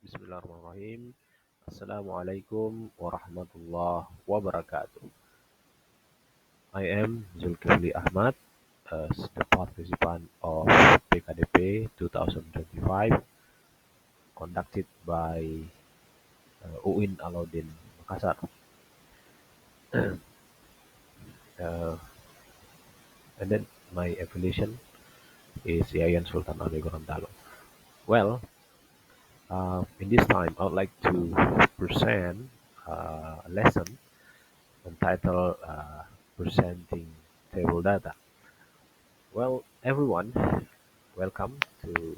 Bismillahirrahmanirrahim. Assalamualaikum warahmatullahi wabarakatuh. I am Zulkifli Ahmad as the participant of PKDP 2025 conducted by UIN Alauddin Makassar. Uh, and then my affiliation is Yayan Sultan Ami Gorontalo. Well, in this time, I would like to present a lesson entitled Presenting Table Data. Well, everyone, welcome to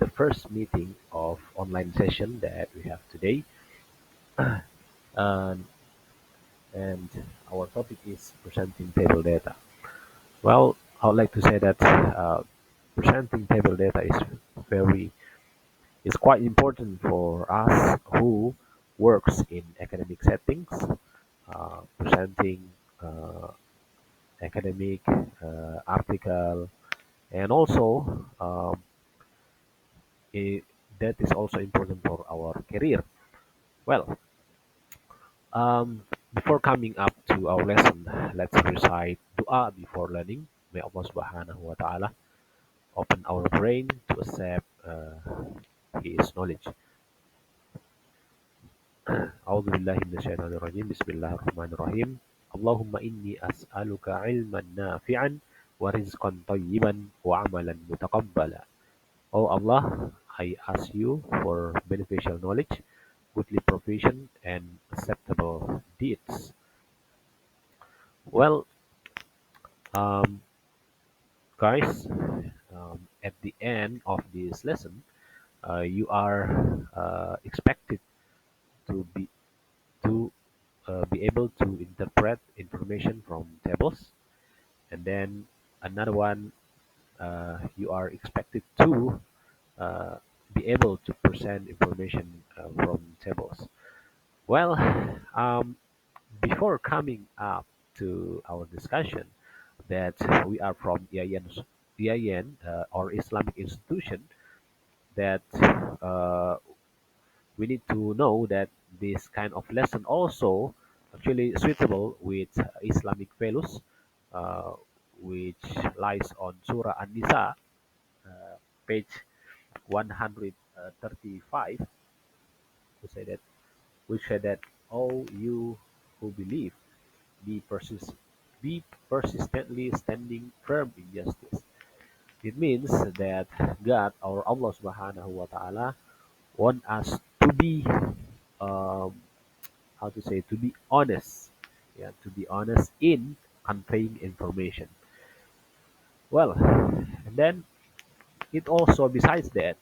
the first meeting of online session that we have today. And, and our topic is presenting table data. Well, I would like to say that presenting table data very is quite important for us who works in academic settings, presenting academic article, and also i- that is also important for our career. Well, before coming up to our lesson, let's recite doa before learning. May Allah Subhanahu wa Ta'ala open our brain to accept His knowledge. أعوذ بالله من الشيطان الرجيم بسم الله الرحمن الرحيم اللهم إني أسألك علما نافعا ورزقا طيبا وعملا متقبلا. Oh Allah, I ask you for beneficial knowledge, goodly provision, and acceptable deeds. Well, um, guys, at the end of this lesson, you are expected to be able to interpret information from tables, and then another one, you are expected to uh, be able to present information from tables. Well, um, before coming up to our discussion that we are from IAIN or Islamic institution, that uh, we need to know that this kind of lesson also actually suitable with Islamic values, uh, which lies on Surah An-Nisa, page 135, to say that which said that all you who believe be persist be persistently standing firm in justice. It means that God or Allah Subhanahu wa Taala want us to be um, how to say, to be honest, yeah, to be honest in conveying information. Well, and then it also besides that,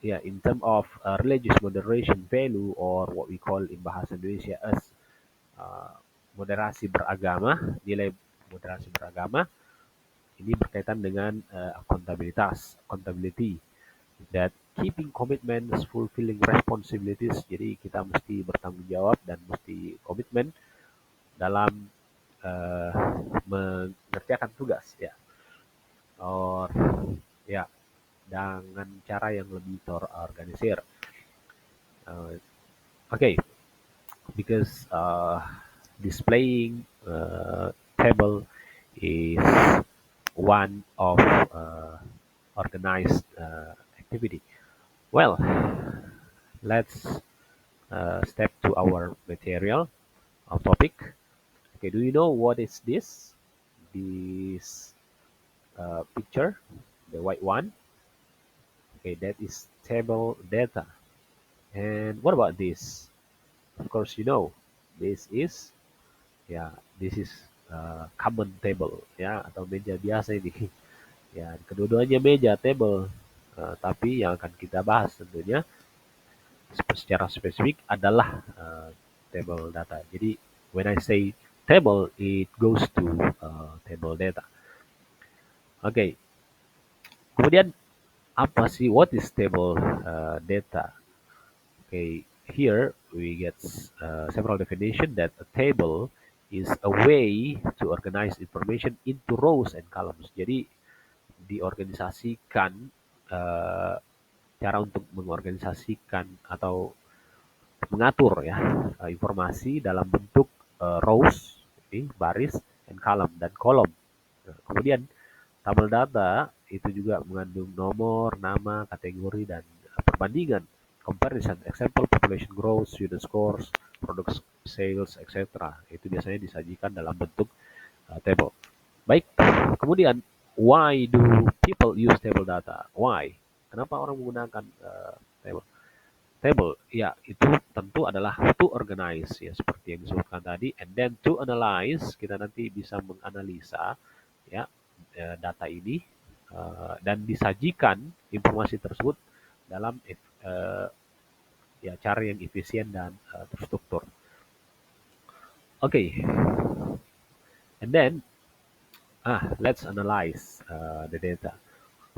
yeah, in terms of religious moderation value, or what we call in bahasa Indonesia as moderasi beragama, nilai moderasi beragama ini berkaitan dengan accountability, that keeping commitments, fulfilling responsibilities. Jadi kita mesti bertanggung jawab dan mesti komitmen dalam eh, mengerjakan tugas, ya, or ya, dengan cara yang lebih terorganisir. Uh, okay, because displaying table is one of organized activity. Well, let's step to our material, our topic. Okay, do you know what is this? This picture, the white one. Okay, that is table data. And what about this? Of course, you know, this is, ya, this is common table, ya, atau meja biasa ini. Ya, kedua-duanya meja table. Tapi yang akan kita bahas tentunya secara spesifik adalah table data. Jadi when I say table, it goes to table data. Oke, okay. Kemudian apa sih, what is table data? Okay, here we get several definition that a table is a way to organize information into rows and columns. Jadi diorganisasikan uh, cara untuk mengorganisasikan atau mengatur ya informasi dalam bentuk rows, ini baris, and column dan kolom. Nah, kemudian tabel data itu juga mengandung nomor, nama, kategori, dan perbandingan, comparison, example, population growth, student scores, product sales, etc. Itu biasanya disajikan dalam bentuk table. Baik, kemudian why do people use table data? Why? Kenapa orang menggunakan table? Table, ya itu tentu adalah to organize ya seperti yang disebutkan tadi, and then to analyze, kita nanti bisa menganalisa ya data ini dan disajikan informasi tersebut dalam ya cara yang efisien dan terstruktur. Okay, and then let's analyze the data.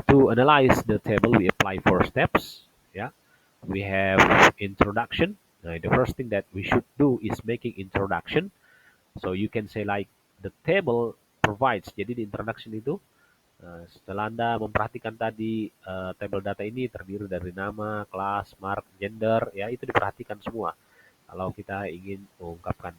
To analyze the table, we apply four steps. Yeah, we have introduction. Now, the first thing that we should do is making introduction. So you can say like the table provides. Jadi di introduction itu setelah Anda memperhatikan tadi table data ini terdiri dari nama, kelas, mark, gender, ya itu diperhatikan semua. Kalau kita ingin mengungkapkan,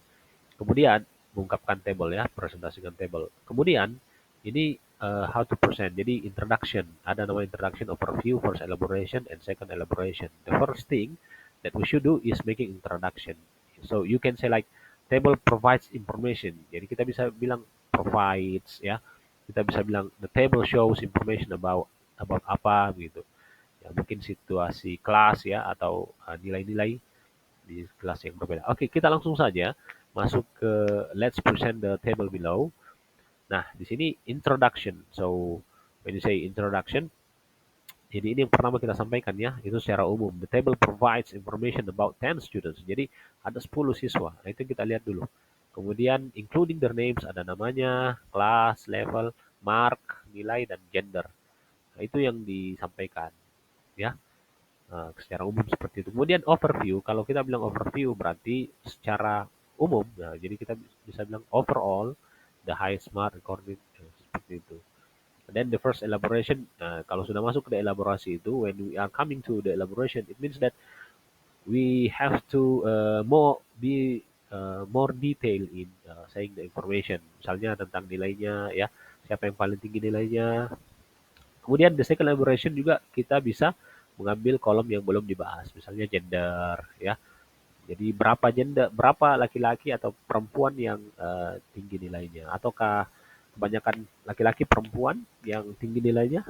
kemudian mengungkapkan table ya, presentasikan table. Kemudian ini how to present. Jadi introduction, ada nama introduction, overview, first elaboration, and second elaboration. The first thing that we should do is making introduction. So you can say like table provides information. Jadi kita bisa bilang provides ya. Kita bisa bilang the table shows information about apa gitu. Ya mungkin situasi kelas ya atau nilai-nilai di kelas yang berbeda. Oke, kita langsung saja masuk ke let's present the table below. Nah, di sini introduction. So, when you say introduction, jadi ini yang pertama kita sampaikan ya, itu secara umum. The table provides information about 10 students. Jadi ada 10 siswa. Nah, itu kita lihat dulu. Kemudian including their names, ada namanya, kelas, level, mark, nilai, dan gender. Nah, itu yang disampaikan ya. Secara umum seperti itu. Kemudian overview, kalau kita bilang overview berarti secara umum. Nah, jadi kita bisa bilang overall the highest mark recorded seperti itu. And then the first elaboration, kalau sudah masuk ke elaborasi itu, when we are coming to the elaboration, it means that we have to more detail in saying the information. Misalnya tentang nilainya ya, siapa yang paling tinggi nilainya. Kemudian the second elaboration juga kita bisa mengambil kolom yang belum dibahas, misalnya gender ya. Jadi berapa gender, berapa laki-laki atau perempuan yang tinggi nilainya, ataukah kebanyakan laki-laki perempuan yang tinggi nilainya,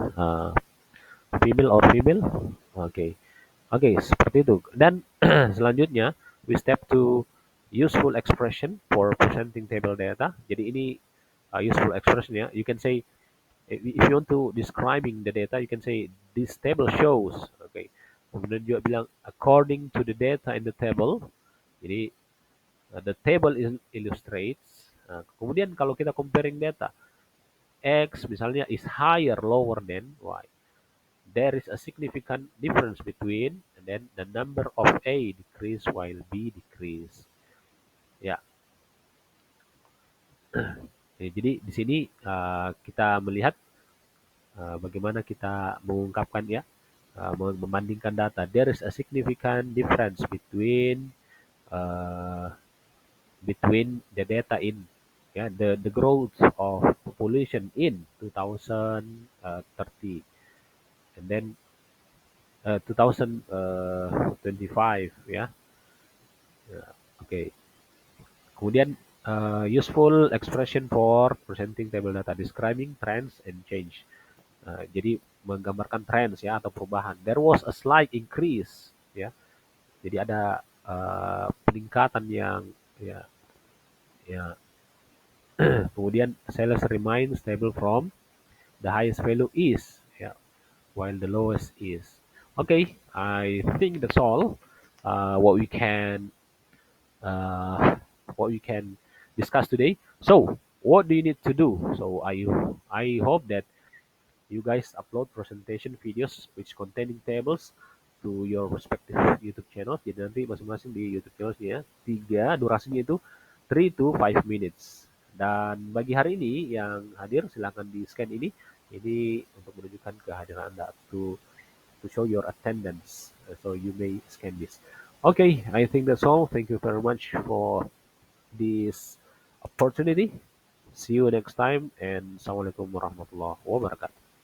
female or female. Oke, oke seperti itu. Dan selanjutnya we step to useful expression for presenting table data. Jadi ini useful expression ya. You can say if you want to describing the data, you can say this table shows. Okay. Kemudian juga bilang according to the data in the table. Jadi the table illustrates. Kemudian kalau kita comparing data, X misalnya is higher lower than Y. There is a significant difference between, and then the number of A decrease while B decrease. Ya. Jadi di sini kita melihat bagaimana kita mengungkapkan ya, membandingkan data. There is a significant difference uh, between the data in the growth of population in 2030 and then 2025 ya. Oke. Kemudian useful expression for presenting table data, describing trends and change. Jadi menggambarkan trends ya atau perubahan. There was a slight increase ya. Jadi ada peningkatan yang ya. Kemudian sales remain stable from the highest value is ya, while the lowest is. Okay, I think that's all what we can uh, what we can discuss today. So, what do you need to do? So, I hope that you guys upload presentation videos which containing tables to your respective YouTube channel. Jadi nanti masing-masing di YouTube channelnya tiga durasinya itu 3 to 5 minutes. Dan bagi hari ini yang hadir silahkan di scan ini untuk menunjukkan kehadiran Anda to to show your attendance. So you may scan this. Okay, I think that's all. Thank you very much for this opportunity. See you next time, and Assalamualaikum warahmatullahi wabarakatuh.